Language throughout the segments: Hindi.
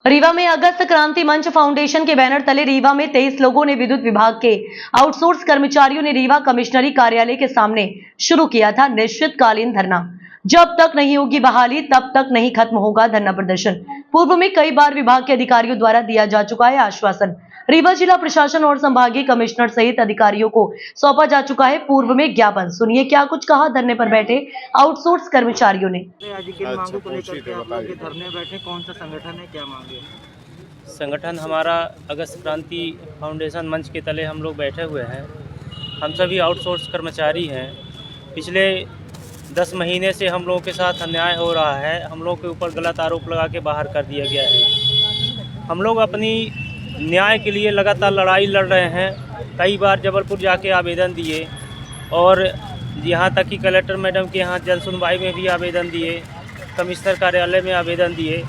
रीवा में अगस्त क्रांति मंच फाउंडेशन के बैनर तले रीवा में 23 लोगों ने विद्युत विभाग के आउटसोर्स कर्मचारियों ने रीवा कमिश्नरी कार्यालय के सामने शुरू किया था निश्चितकालीन धरना। जब तक नहीं होगी बहाली तब तक नहीं खत्म होगा धरना प्रदर्शन। पूर्व में कई बार विभाग के अधिकारियों द्वारा दिया जा चुका है आश्वासन। रीवा जिला प्रशासन और संभागीय कमिश्नर सहित अधिकारियों को सौंपा जा चुका है पूर्व में ज्ञापन। सुनिए क्या कुछ कहा धरने पर बैठे आउटसोर्स कर्मचारियों ने। आज किन मांगों को लेकर के आप लोग धरने बैठे, कौन सा संगठन है, क्या मांगे? संगठन हमारा अगस्त क्रांति फाउंडेशन मंच के तले हम लोग बैठे हुए हैं। हम सभी आउटसोर्स कर्मचारी हैं। पिछले 10 महीने से हम लोगों के साथ अन्याय हो रहा है। हम लोगों के ऊपर गलत आरोप लगा के बाहर कर दिया गया है। हम लोग अपनी न्याय के लिए लगातार लड़ाई लड़ रहे हैं। कई बार जबलपुर जाके आवेदन दिए और यहाँ तक कि कलेक्टर मैडम के यहाँ जन सुनवाई में भी आवेदन दिए, कमिश्नर कार्यालय में आवेदन दिए।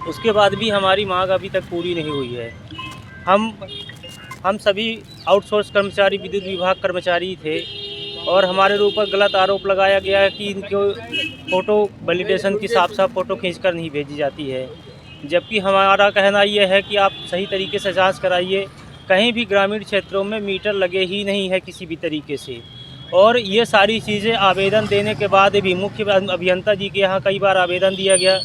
उसके बाद भी हमारी मांग अभी तक पूरी नहीं हुई है। हम सभी आउटसोर्स कर्मचारी विद्युत विभाग कर्मचारी थे और हमारे ऊपर गलत आरोप लगाया गया है कि इनको फ़ोटो वैलिडेशन की साफ फ़ोटो खींचकर नहीं भेजी जाती है। जबकि हमारा कहना यह है कि आप सही तरीके से जांच कराइए। कहीं भी ग्रामीण क्षेत्रों में मीटर लगे ही नहीं है किसी भी तरीके से। और ये सारी चीज़ें आवेदन देने के बाद भी मुख्य अभियंता जी के यहाँ कई बार आवेदन दिया गया,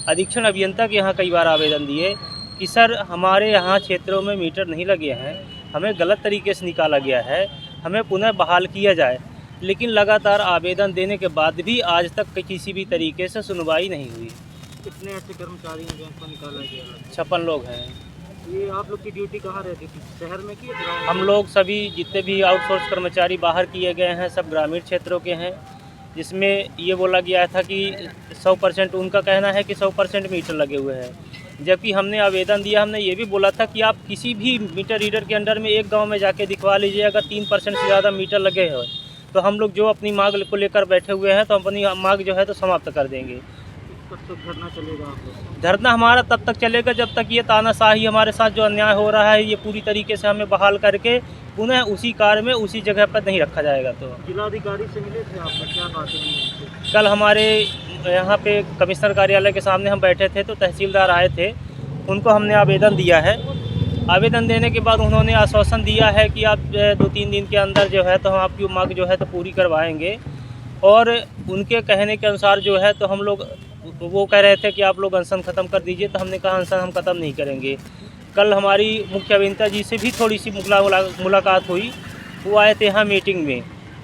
अधीक्षण अभियंता के यहाँ कई बार आवेदन दिए कि सर हमारे यहाँ क्षेत्रों में मीटर नहीं लगे हैं, हमें गलत तरीके से निकाला गया है, हमें पुनः बहाल किया जाए। लेकिन लगातार आवेदन देने के बाद भी आज तक किसी भी तरीके से सुनवाई नहीं हुई। कितने ऐसे कर्मचारी हैं जिनको निकाला गया? 56 लोग हैं। ये आप लोग की ड्यूटी कहाँ रहती थी, शहर में की? हम लोग सभी जितने भी आउटसोर्स कर्मचारी बाहर किए गए हैं सब ग्रामीण क्षेत्रों के हैं, जिसमें ये बोला गया था कि 100% उनका कहना है कि 100% मीटर लगे हुए हैं। जबकि हमने आवेदन दिया, हमने ये भी बोला था कि आप किसी भी मीटर रीडर के अंडर में एक गांव में जाके दिखवा लीजिए, अगर 3% से ज़्यादा मीटर लगे हैं तो हम लोग जो अपनी मांग को लेकर बैठे हुए हैं तो अपनी मांग जो है तो समाप्त कर देंगे। कब तक धरना चलेगा आप लोग? धरना हमारा तब तक चलेगा जब तक ये तानाशाही हमारे साथ जो अन्याय हो रहा है ये पूरी तरीके से हमें बहाल करके पुनः उसी कार्य में उसी जगह पर नहीं रखा जाएगा। तो जिलाधिकारी से मिले थे आप, क्या बात है? कल हमारे यहाँ पे कमिश्नर कार्यालय के सामने हम बैठे थे तो तहसीलदार आए थे, उनको हमने आवेदन दिया है। आवेदन देने के बाद उन्होंने आश्वासन दिया है कि आप 2-3 दिन के अंदर जो है तो हम आपकी मांग जो है तो पूरी करवाएंगे। और उनके कहने के अनुसार जो है तो हम लोग वो कह रहे थे कि आप लोग अनशन ख़त्म कर दीजिए, तो हमने कहा अनशन हम ख़त्म नहीं करेंगे। कल हमारी मुख्य अभियंता जी से भी थोड़ी सी मुलाकात हुई। वो आए थे यहाँ मीटिंग में।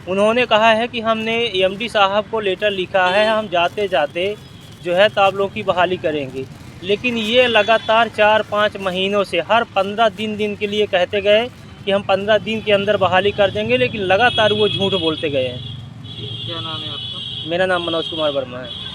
उन्होंने कहा है कि हमने एमडी साहब को लेटर लिखा है, हम जाते जाते जो है तो आप लोगों की बहाली करेंगे। लेकिन ये लगातार 4-5 महीनों से हर 15 दिन के लिए कहते गए कि हम 15 दिन के अंदर बहाली कर देंगे, लेकिन लगातार वो झूठ बोलते गए हैं। क्या नाम है आपका? मेरा नाम मनोज कुमार वर्मा है।